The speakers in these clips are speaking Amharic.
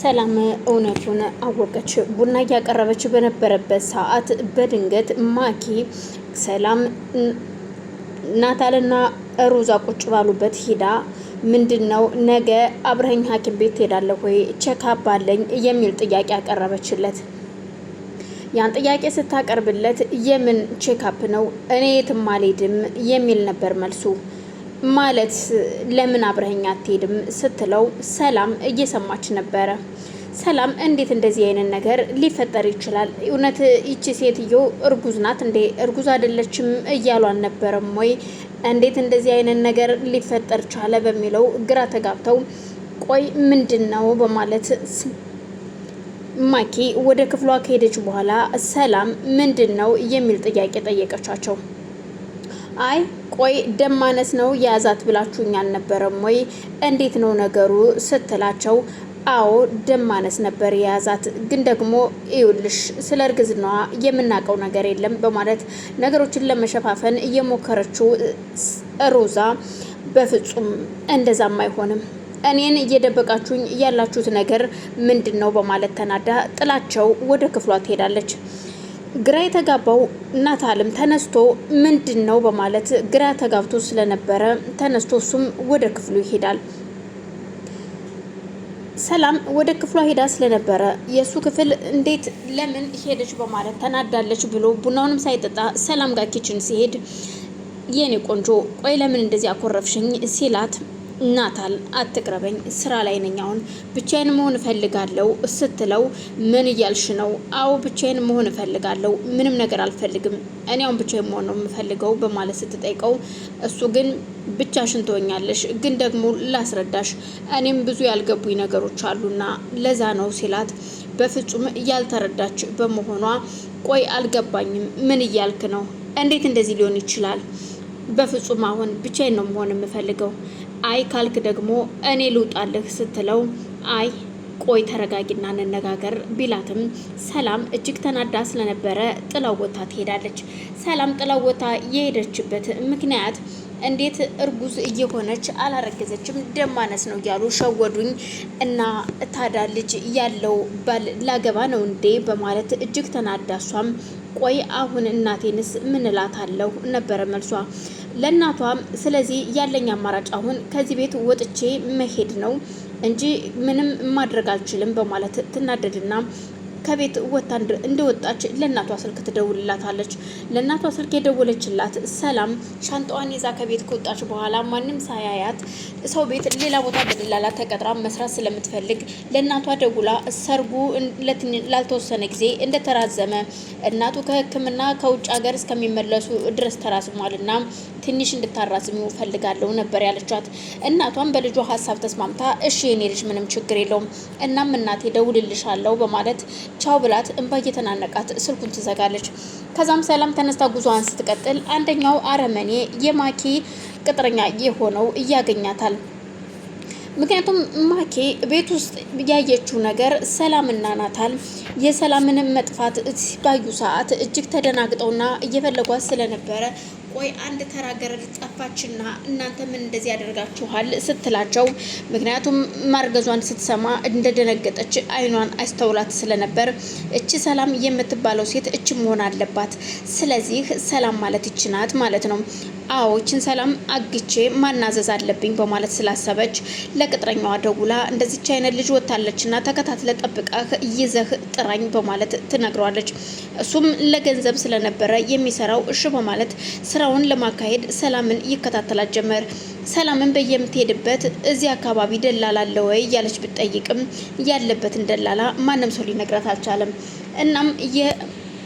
ሰላም እውነቱን አወቀች። ቡና እያቀረበች በነበረበት ሰዓት በድንገት ማኪ ሰላም ናታልና ሮዛ ቁጭ ባሉበት ሂዳ ምንድነው ነገ አብረኸኝ ሐኪም ቤት ትሄዳለህ ወይ ቼክአፕ አለኝ የሚል ጥያቄ አቀረበችለት። ያን ጥያቄ ስታቀርብለት የምን ቼክአፕ ነው እኔ የትም አልሄድም የሚል ነበር መልሱ። ማለት ለምን አብረኸኝ አትሄድም ስትለው ሰላም እየሰማች ነበረ። ሰላም እንዴት እንደዚህ አይነት ነገር ሊፈጠር ይችላል? እውነት ይቺ ሴትዮ እርጉዝ ናት እንዴ? እርጉዝ አይደለችም እያሉ አልነበረም ወይ? እንዴት እንደዚህ አይነት ነገር ሊፈጠር ቻለ? በሚለው ግራ ተጋብተው ቆይ ምንድነው በማለት ማኪ ወደ ክፍሏ ከሄደች በኋላ ሰላም ምንድነው የሚል ጥያቄ ጠየቀቻቸው። አይ ቆይ ደም ማነስ ነው የያዛት ብላችሁኝ አልነበረም ወይ? እንዴት ነው ነገሩ ስትላቸው አዎ ደም ማነስ ነበር የያዛት፣ ግን ደግሞ ይኸውልሽ ስለ እርግዝናዋ የምናውቀው ነገር የለም በማለት ነገሮችን ለመሸፋፈን እየሞከረችው ሮዛ በፍጹም እንደዛም አይሆንም፣ እኔን እየደበቃችሁኝ ያላችሁት ነገር ምንድን ነው በማለት ተናዳ ጥላቸው ወደ ክፍሏ ትሄዳለች። ግራ የተጋባው ናታልም ተነስቶ ምንድን ነው በማለት ግራ ተጋብቶ ስለነበረ ተነስቶ እሱም ወደ ክፍሉ ይሄዳል። ሰላም ወደ ክፍሏ ሄዳ ስለነበረ የሱ ክፍል እንዴት ለምን ሄደች በማለት ተናዳለች ብሎ ቡናውንም ሳይጠጣ ሰላም ጋር ኪችን ሲሄድ የኔ ቆንጆ ቆይ ለምን እንደዚህ አኮረፍሽኝ ሲላት ናታል አትቅረበኝ ስራ ላይ ነኝ አሁን ብቻዬን መሆን እፈልጋለሁ ስትለው ምን እያልሽ ነው? አዎ ብቻዬን መሆን እፈልጋለሁ ምንም ነገር አልፈልግም እኔ አሁን ብቻዬን መሆን ነው የምፈልገው በማለት ስትጠይቀው እሱ ግን ብቻሽን ትሆኛለሽ ግን ደግሞ ላስረዳሽ እኔም ብዙ ያልገቡኝ ነገሮች አሉና ለዛ ነው ሲላት በፍጹም ያልተረዳች በመሆኗ ቆይ አልገባኝም ምን እያልክ ነው? እንዴት እንደዚህ ሊሆን ይችላል? በፍጹም አሁን ብቻዬን ነው መሆን የምፈልገው አይ ካልክ ደግሞ እኔ ልውጣልህ ስትለው አይ ቆይ ተረጋጊና እንነጋገር ቢላትም ሰላም እጅግ ተናዳ ስለነበረ ጥላው ወታ ትሄዳለች። ሰላም ጥላው ወታ የሄደችበት ምክንያት እንዴት እርጉዝ እየሆነች አላረገዘችም ደም ማነስ ነው እያሉ ሸወዱኝ እና ታዳ ልጅ ያለው ባል ላገባ ነው እንዴ በማለት እጅግ ተናዳ እሷም ቆይ አሁን እናቴንስ ምን እላታለሁ ነበረ መልሷ ለእናቷም። ስለዚህ ያለኝ አማራጭ አሁን ከዚህ ቤት ወጥቼ መሄድ ነው እንጂ ምንም ማድረግ አልችልም በማለት ትናደድና ከቤት ወጣ እንደወጣች ለእናቷ ስልክ ትደውልላታለች። ለእናቷ ስልክ የደወለችላት ሰላም ሻንጣዋን ይዛ ከቤት ከወጣች በኋላ ማንም ሳያያት ሰው ቤት ሌላ ቦታ በደላላ ተቀጥራ መስራት ስለምትፈልግ ለእናቷ ደውላ ሰርጉ ላልተወሰነ ጊዜ እንደተራዘመ እናቱ ከሕክምና ከውጭ ሀገር እስከሚመለሱ ድረስ ተራዝሟልና ትንሽ እንድታራዝሚው ፈልጋለሁ ነበር ያለቻት። እናቷም በልጇ ሀሳብ ተስማምታ እሺ የኔ ልጅ ምንም ችግር የለውም እናም እናቴ ደውልልሻለሁ በማለት ቻው ብላት እንባ እየተናነቃት ስልኩን ትዘጋለች። ከዛም ሰላም ተነስታ ጉዞዋን ስትቀጥል አንደኛው አረመኔ የማኪ ቅጥረኛ የሆነው እያገኛታል። ምክንያቱም ማኪ ቤት ውስጥ ያየችው ነገር ሰላምና ናታል የሰላምንም መጥፋት ባዩ ሰዓት እጅግ ተደናግጠውና እየፈለጓት ስለነበረ ቆይ አንድ ተራ ገረድ ጠፋችና እናንተ ምን እንደዚህ ያደርጋችኋል ስትላቸው ምክንያቱም ማርገዟን ስትሰማ እንደደነገጠች አይኗን አስተውላት ስለነበር እቺ ሰላም የምትባለው ሴት እቺ መሆን አለባት ስለዚህ ሰላም ማለት ይችናት ማለት ነው አዎ እቺን ሰላም አግቼ ማናዘዝ አለብኝ በማለት ስላሰበች ለቅጥረኛዋ ደውላ እንደዚች አይነት ልጅ ወጣለችና ተከታትለ ጠብቀህ ይዘህ ጥራኝ በማለት ትነግረዋለች። እሱም ለገንዘብ ስለነበረ የሚሰራው እሺ በማለት ስራውን ለማካሄድ ሰላምን ይከታተላት ጀመር። ሰላምን በየምትሄድበት እዚህ አካባቢ ደላላ አለ ወይ ያለች ብትጠይቅም ያለበትን ደላላ ማንም ሰው ሊነግራት አልቻለም። እናም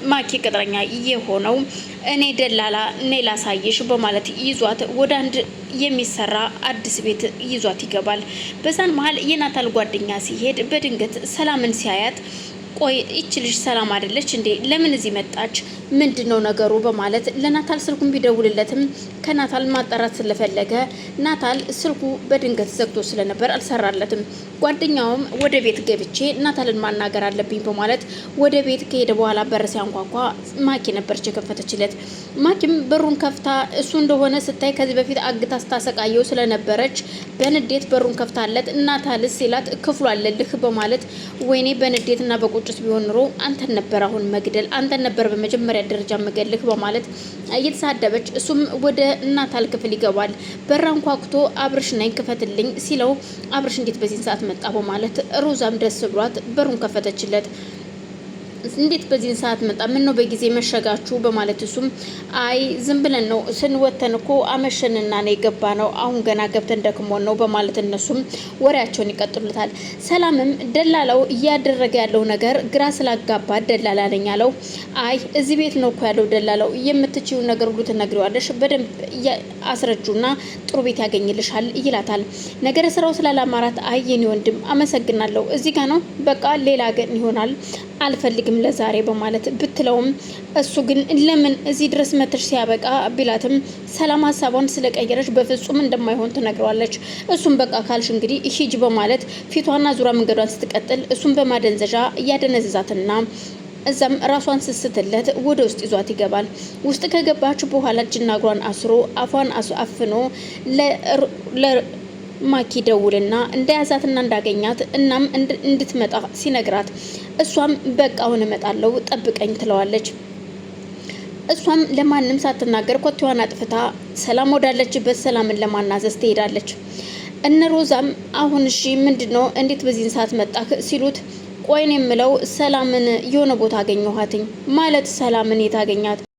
ማኪ ቅጥረኛ የሆነው እኔ ደላላ እኔ ላሳይሽ በማለት ይዟት ወደ አንድ የሚሰራ አዲስ ቤት ይዟት ይገባል። በዛን መሀል የናታል ጓደኛ ሲሄድ በድንገት ሰላምን ሲያያት ቆይ ይች ልጅ ሰላም አይደለች እንዴ? ለምን እዚህ መጣች? ምንድነው ነገሩ? በማለት ለናታል ስልኩን ቢደውልለትም ከናታል ማጣራት ስለፈለገ ናታል ስልኩ በድንገት ዘግቶ ስለነበር አልሰራለትም። ጓደኛውም ወደ ቤት ገብቼ ናታልን ማናገር አለብኝ በማለት ወደ ቤት ከሄደ በኋላ በር ሲያንኳኳ ማኪ ነበረች የከፈተችለት። ማኪም በሩን ከፍታ እሱ እንደሆነ ስታይ ከዚህ በፊት አግታ ስታሰቃየው ስለነበረች በንዴት በሩን ከፍታለት ናታልስ ሲላት ክፍሉ አለልህ በማለት ወይኔ በንዴትና በቁጭት ቢሆን ኑሮ አንተን ነበር አሁን መግደል፣ አንተን ነበር በመጀመሪያ ደረጃ መገልህ በማለት እየተሳደበች እሱም ወደ ናታል ክፍል ይገባል። በራን ኳኩቶ አብርሽ ነኝ ክፈትልኝ ሲለው አብርሽ እንዴት በዚህን ሰዓት መጣ በማለት ሮዛም ደስ ብሏት በሩን ከፈተችለት። እንዴት በዚህን ሰዓት መጣ? ምን ነው በጊዜ መሸጋችሁ? በማለት እሱም አይ ዝም ብለን ነው ስንወተን እኮ አመሸንና ነው የገባ ነው፣ አሁን ገና ገብተን ደክሞን ነው በማለት እነሱም ወሬያቸውን ይቀጥሉታል። ሰላምም ደላላው እያደረገ ያለው ነገር ግራ ስላጋባ ደላላ ነኝ አለው። አይ እዚህ ቤት ነው እኮ ያለው ደላላው፣ የምትችይውን ነገር ሁሉ ትነግሪዋለሽ፣ በደንብ አስረጁና ጥሩ ቤት ያገኝልሻል ይላታል። ነገር ስራው ስላላማራት አይ የኔ ወንድም አመሰግናለሁ፣ እዚህ ጋር ነው በቃ ሌላ ግን ይሆናል አልፈልግም ለዛሬ በማለት ብትለውም እሱ ግን ለምን እዚህ ድረስ መተሽ ሲያበቃ ቢላትም ሰላም ሀሳቧን ስለቀየረች በፍጹም እንደማይሆን ትነግረዋለች። እሱም በቃ ካልሽ እንግዲህ ሂጅ በማለት ፊቷና ዙራ መንገዷን ስትቀጥል እሱም በማደንዘዣ እያደነዘዛትና እዛም ራሷን ስስትለት ወደ ውስጥ ይዟት ይገባል። ውስጥ ከገባች በኋላ እጅና እግሯን አስሮ አፏን አፍኖ ማኪ ደውልና እንደያዛትና እንዳገኛት እናም እንድትመጣ ሲነግራት እሷም በቃ አሁን እመጣለሁ ጠብቀኝ ትለዋለች። እሷም ለማንም ሳትናገር ኮቴዋን አጥፍታ ሰላም ወዳለችበት ሰላምን ለማናዘዝ ትሄዳለች። እነ ሮዛም አሁን እሺ ምንድነው እንዴት በዚህን ሰዓት መጣክ ሲሉት ቆይን የምለው ሰላምን የሆነ ቦታ አገኘኋትኝ ማለት ሰላምን የታገኛት